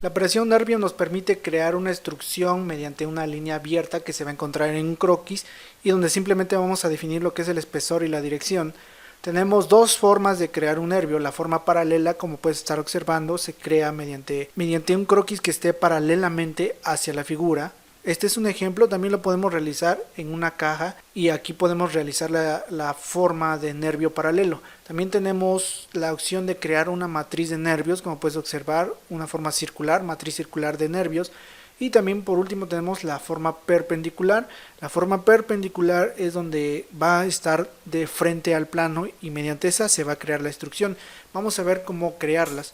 La operación nervio nos permite crear una instrucción mediante una línea abierta que se va a encontrar en un croquis y donde simplemente vamos a definir lo que es el espesor y la dirección. Tenemos dos formas de crear un nervio. La forma paralela, como puedes estar observando, se crea mediante un croquis que esté paralelamente hacia la figura. Este es un ejemplo, también lo podemos realizar en una caja y aquí podemos realizar la forma de nervio paralelo. También tenemos la opción de crear una matriz de nervios, como puedes observar, una forma circular, matriz circular de nervios. Y también por último tenemos la forma perpendicular. La forma perpendicular es donde va a estar de frente al plano y mediante esa se va a crear la instrucción. Vamos a ver cómo crearlas.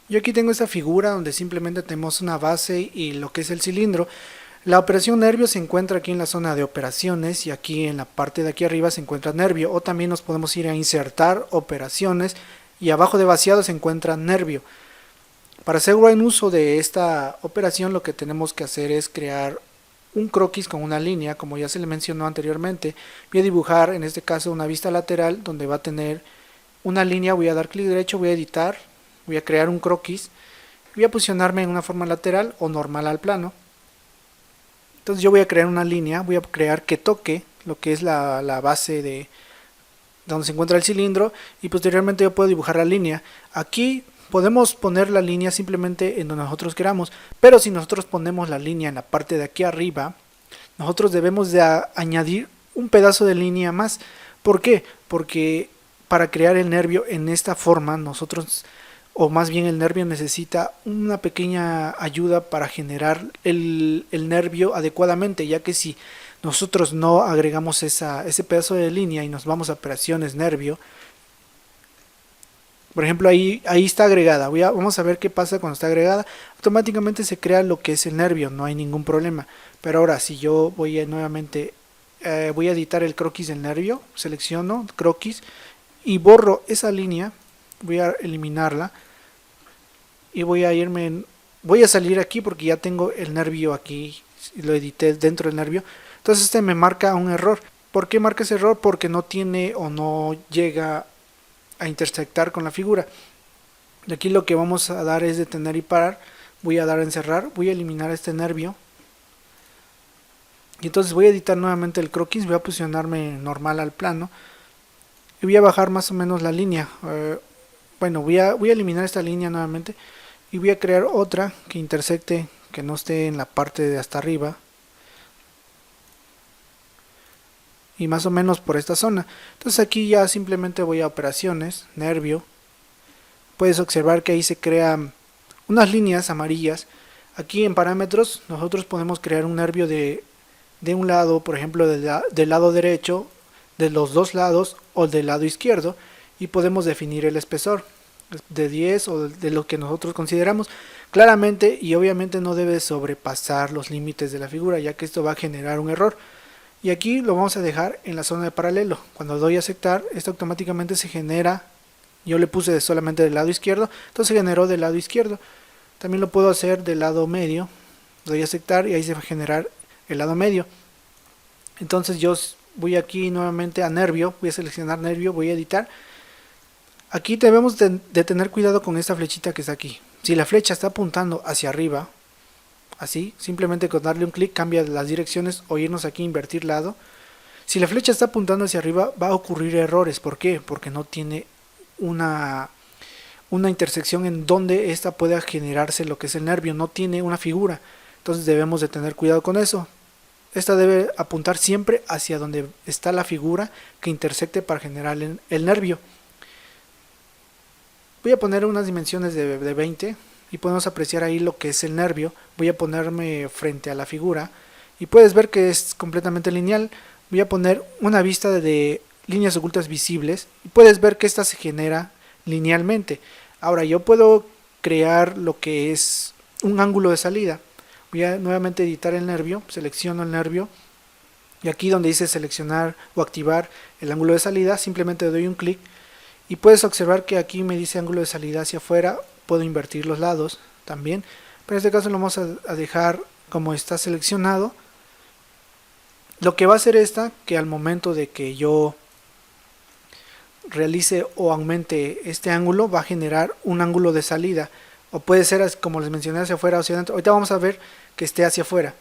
Yo aquí tengo esta figura donde simplemente tenemos una base y lo que es el cilindro. La operación nervio se encuentra aquí en la zona de operaciones y aquí en la parte de aquí arriba se encuentra nervio, o también nos podemos ir a insertar operaciones y abajo de vaciado se encuentra nervio. Para hacer buen uso de esta operación lo que tenemos que hacer es crear un croquis con una línea, como ya se le mencionó anteriormente. Voy a dibujar en este caso una vista lateral donde va a tener una línea. Voy a dar clic derecho, voy a editar, voy a crear un croquis, voy a posicionarme en una forma lateral o normal al plano. Entonces yo voy a crear una línea, voy a crear que toque lo que es la base de donde se encuentra el cilindro y posteriormente yo puedo dibujar la línea. Aquí podemos poner la línea simplemente en donde nosotros queramos, pero si nosotros ponemos la línea en la parte de aquí arriba, nosotros debemos de añadir un pedazo de línea más. ¿Por qué? Porque para crear el nervio en esta forma nosotros, o más bien el nervio, necesita una pequeña ayuda para generar el nervio adecuadamente, ya que si nosotros no agregamos ese pedazo de línea y nos vamos a operaciones nervio, por ejemplo ahí está agregada, vamos a ver qué pasa cuando está agregada, automáticamente se crea lo que es el nervio, no hay ningún problema. Pero ahora si yo voy nuevamente, voy a editar el croquis del nervio, selecciono croquis y borro esa línea, voy a eliminarla y voy a salir aquí porque ya tengo el nervio aquí, lo edité dentro del nervio. Entonces este me marca un error. ¿Por qué marca ese error? Porque no tiene o no llega a intersectar con la figura. Y aquí lo que vamos a dar es detener y parar. Voy a dar a encerrar, voy a eliminar este nervio y entonces voy a editar nuevamente el croquis, voy a posicionarme normal al plano y voy a bajar más o menos la línea. Bueno, voy a eliminar esta línea nuevamente y voy a crear otra que intersecte, que no esté en la parte de hasta arriba y más o menos por esta zona. Entonces aquí ya simplemente voy a operaciones, nervio. Puedes observar que ahí se crean unas líneas amarillas. Aquí en parámetros nosotros podemos crear un nervio de un lado, por ejemplo del lado derecho, de los dos lados o del lado izquierdo, y podemos definir el espesor de 10 o de lo que nosotros consideramos. Claramente y obviamente no debe sobrepasar los límites de la figura, ya que esto va a generar un error. Y aquí lo vamos a dejar en la zona de paralelo. Cuando doy a aceptar, esto automáticamente se genera. Yo le puse solamente del lado izquierdo, entonces se generó del lado izquierdo. También lo puedo hacer del lado medio. Doy a aceptar y ahí se va a generar el lado medio. Entonces yo voy aquí nuevamente a nervio, voy a seleccionar nervio, voy a editar. Aquí debemos de tener cuidado con esta flechita que está aquí. Si la flecha está apuntando hacia arriba, así, simplemente con darle un clic cambia las direcciones o irnos aquí a invertir lado. Si la flecha está apuntando hacia arriba va a ocurrir errores. ¿Por qué? Porque no tiene una intersección en donde esta pueda generarse lo que es el nervio, no tiene una figura. Entonces debemos de tener cuidado con eso. Esta debe apuntar siempre hacia donde está la figura que intersecte para generar el nervio. Voy a poner unas dimensiones de 20 y podemos apreciar ahí lo que es el nervio. Voy a ponerme frente a la figura y puedes ver que es completamente lineal. Voy a poner una vista de líneas ocultas visibles y puedes ver que esta se genera linealmente. Ahora yo puedo crear lo que es un ángulo de salida. Voy a nuevamente editar el nervio, selecciono el nervio y aquí donde dice seleccionar o activar el ángulo de salida simplemente doy un clic y puedes observar que aquí me dice ángulo de salida hacia afuera. Puedo invertir los lados también, pero en este caso lo vamos a dejar como está seleccionado. Lo que va a hacer que al momento de que yo realice o aumente este ángulo va a generar un ángulo de salida o puede ser como les mencioné, hacia afuera o hacia adentro. Ahorita vamos a ver que esté hacia afuera.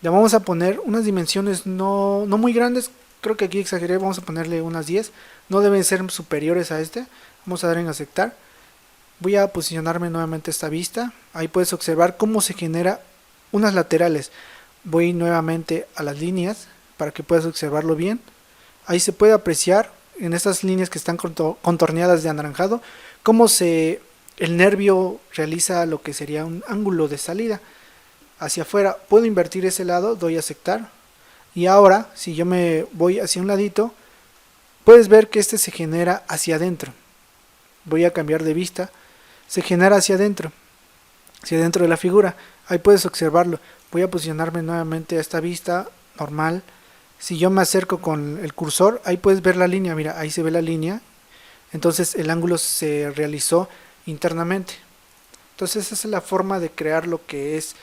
Le vamos a poner unas dimensiones no muy grandes, creo que aquí exageré, vamos a ponerle unas 10, no deben ser superiores a este. Vamos a dar en aceptar. Voy a posicionarme nuevamente esta vista. Ahí puedes observar cómo se genera unas laterales. Voy nuevamente a las líneas para que puedas observarlo bien. Ahí se puede apreciar en estas líneas que están contorneadas de anaranjado cómo el nervio realiza lo que sería un ángulo de salida hacia afuera. Puedo invertir ese lado, doy a aceptar. Y ahora, si yo me voy hacia un ladito, puedes ver que este se genera hacia adentro. Voy a cambiar de vista. Se genera hacia adentro de la figura. Ahí puedes observarlo. Voy a posicionarme nuevamente a esta vista normal. Si yo me acerco con el cursor, ahí puedes ver la línea. Mira, ahí se ve la línea. Entonces el ángulo se realizó internamente. Entonces esa es la forma de crear lo que es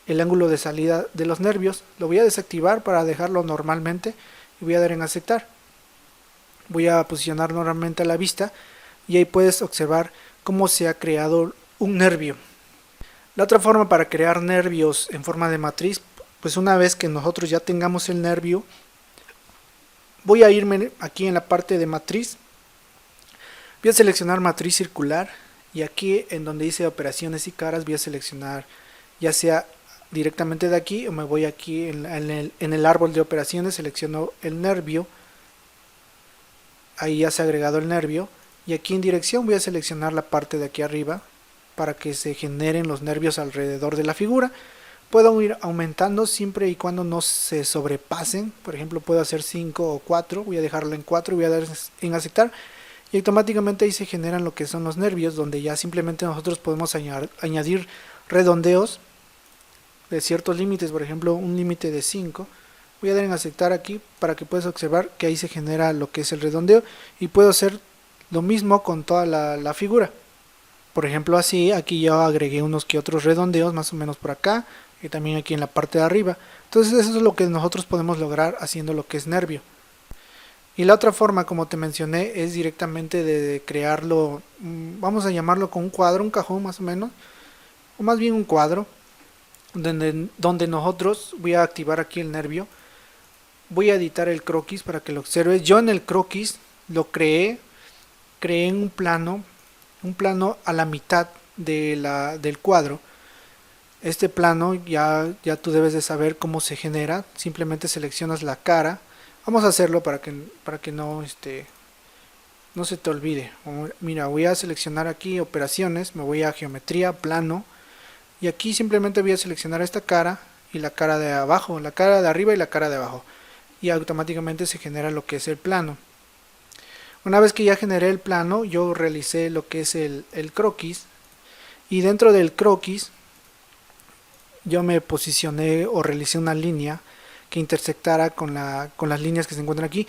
el ángulo de salida de los nervios. Lo voy a desactivar para dejarlo normalmente y voy a dar en aceptar. Voy a posicionar normalmente a la vista y ahí puedes observar cómo se ha creado un nervio. La otra forma para crear nervios en forma de matriz, pues una vez que nosotros ya tengamos el nervio, voy a irme aquí en la parte de matriz, voy a seleccionar matriz circular y aquí en donde dice operaciones y caras voy a seleccionar ya sea directamente de aquí o me voy aquí en el árbol de operaciones, selecciono el nervio, ahí ya se ha agregado el nervio. Y aquí en dirección voy a seleccionar la parte de aquí arriba para que se generen los nervios alrededor de la figura. Puedo ir aumentando siempre y cuando no se sobrepasen. Por ejemplo, puedo hacer 5 o 4. Voy a dejarlo en 4 y voy a dar en aceptar. Y automáticamente ahí se generan lo que son los nervios, donde ya simplemente nosotros podemos añadir redondeos de ciertos límites. Por ejemplo, un límite de 5. Voy a dar en aceptar aquí para que puedas observar que ahí se genera lo que es el redondeo. Y puedo hacer lo mismo con toda la figura. Por ejemplo, así, aquí yo agregué unos que otros redondeos, más o menos por acá, y también aquí en la parte de arriba. Entonces eso es lo que nosotros podemos lograr haciendo lo que es nervio. Y la otra forma, como te mencioné, es directamente de crearlo, vamos a llamarlo con un cuadro, un cajón más o menos, o más bien un cuadro, donde nosotros, voy a activar aquí el nervio, voy a editar el croquis para que lo observes. Yo en el croquis lo creé en un plano a la mitad del cuadro. Este plano ya tú debes de saber cómo se genera. Simplemente seleccionas la cara. Vamos a hacerlo para que no se te olvide. Mira, voy a seleccionar aquí operaciones, me voy a geometría, plano, y aquí simplemente voy a seleccionar esta cara y la cara de abajo, la cara de arriba y la cara de abajo, y automáticamente se genera lo que es el plano. Una vez que ya generé el plano, yo realicé lo que es el croquis, y dentro del croquis yo me posicioné o realicé una línea que intersectara con las líneas que se encuentran aquí,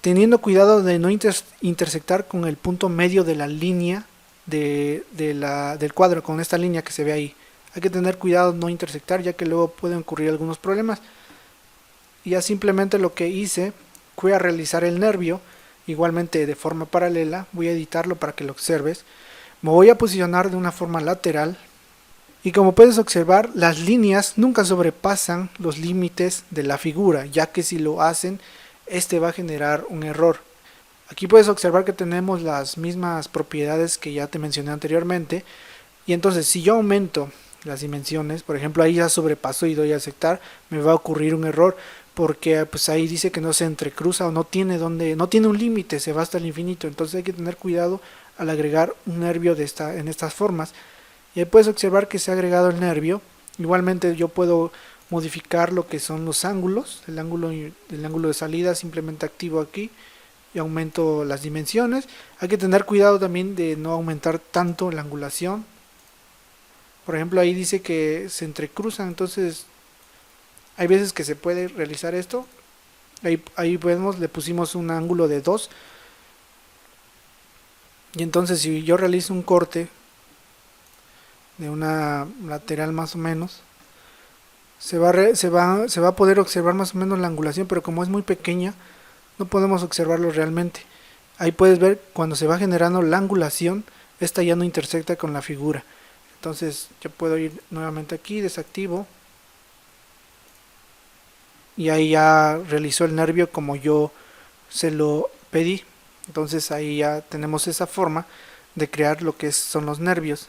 teniendo cuidado de no intersectar con el punto medio de la línea del cuadro, con esta línea que se ve ahí. Hay que tener cuidado no intersectar, ya que luego pueden ocurrir algunos problemas. Y ya simplemente lo que hice fue a realizar el nervio, igualmente de forma paralela. Voy a editarlo para que lo observes. Me voy a posicionar de una forma lateral. Y como puedes observar, las líneas nunca sobrepasan los límites de la figura, ya que si lo hacen, este va a generar un error. Aquí puedes observar que tenemos las mismas propiedades que ya te mencioné anteriormente. Y entonces si yo aumento las dimensiones, por ejemplo ahí ya sobrepasó y doy a aceptar, me va a ocurrir un error, porque pues ahí dice que no se entrecruza o no tiene un límite, se va hasta el infinito. Entonces hay que tener cuidado al agregar un nervio en estas formas. Y ahí puedes observar que se ha agregado el nervio. Igualmente yo puedo modificar lo que son los ángulos, el ángulo de salida, simplemente activo aquí y aumento las dimensiones. Hay que tener cuidado también de no aumentar tanto la angulación. Por ejemplo ahí dice que se entrecruzan, entonces hay veces que se puede realizar esto. Ahí vemos, le pusimos un ángulo de 2. Y entonces si yo realizo un corte de una lateral más o menos, se va a poder observar más o menos la angulación, pero como es muy pequeña no podemos observarlo realmente. Ahí puedes ver cuando se va generando la angulación, esta ya no intersecta con la figura. Entonces yo puedo ir nuevamente aquí, desactivo, y ahí ya realizó el nervio como yo se lo pedí. Entonces ahí ya tenemos esa forma de crear lo que son los nervios.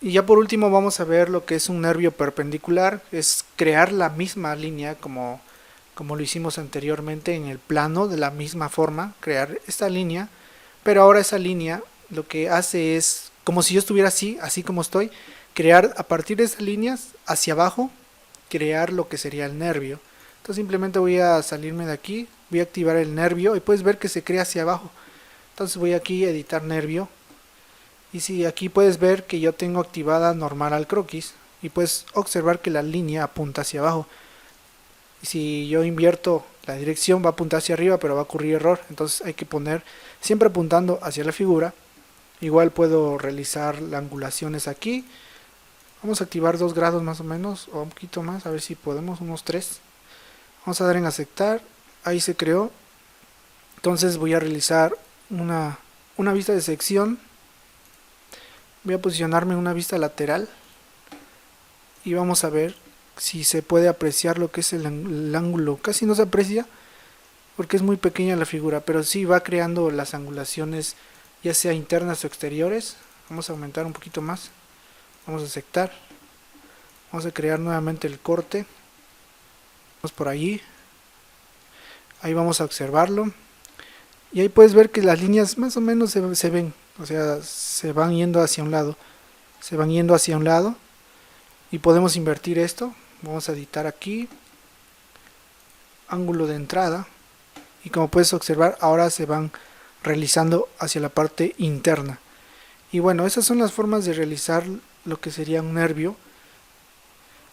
Y ya por último vamos a ver lo que es un nervio perpendicular. Es crear la misma línea como lo hicimos anteriormente en el plano, de la misma forma, crear esta línea, pero ahora esa línea lo que hace es, como si yo estuviera así como estoy, crear a partir de esas líneas hacia abajo, crear lo que sería el nervio. Entonces simplemente voy a salirme de aquí, voy a activar el nervio y puedes ver que se crea hacia abajo. Entonces voy aquí a editar nervio, y si aquí puedes ver que yo tengo activada normal al croquis, y puedes observar que la línea apunta hacia abajo. Y si yo invierto la dirección va a apuntar hacia arriba, pero va a ocurrir error. Entonces hay que poner siempre apuntando hacia la figura. Igual puedo realizar las angulaciones aquí. Vamos a activar 2 grados más o menos, o un poquito más, a ver si podemos, unos 3. Vamos a dar en aceptar. Ahí se creó. Entonces voy a realizar una vista de sección. Voy a posicionarme en una vista lateral. Y vamos a ver si se puede apreciar lo que es el ángulo. Casi no se aprecia porque es muy pequeña la figura, pero sí va creando las angulaciones, ya sea internas o exteriores. Vamos a aumentar un poquito más, vamos a aceptar, vamos a crear nuevamente el corte, vamos por allí, ahí vamos a observarlo, y ahí puedes ver que las líneas más o menos se ven, o sea, se van yendo hacia un lado, y podemos invertir esto. Vamos a editar aquí, ángulo de entrada, y como puedes observar ahora se van realizando hacia la parte interna. Y bueno, esas son las formas de realizar lo que sería un nervio.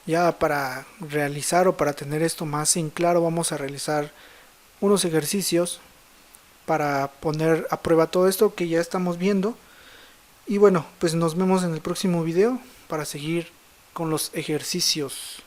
Ya para realizar o para tener esto más en claro, vamos a realizar unos ejercicios para poner a prueba todo esto que ya estamos viendo. Y bueno, pues nos vemos en el próximo video para seguir con los ejercicios.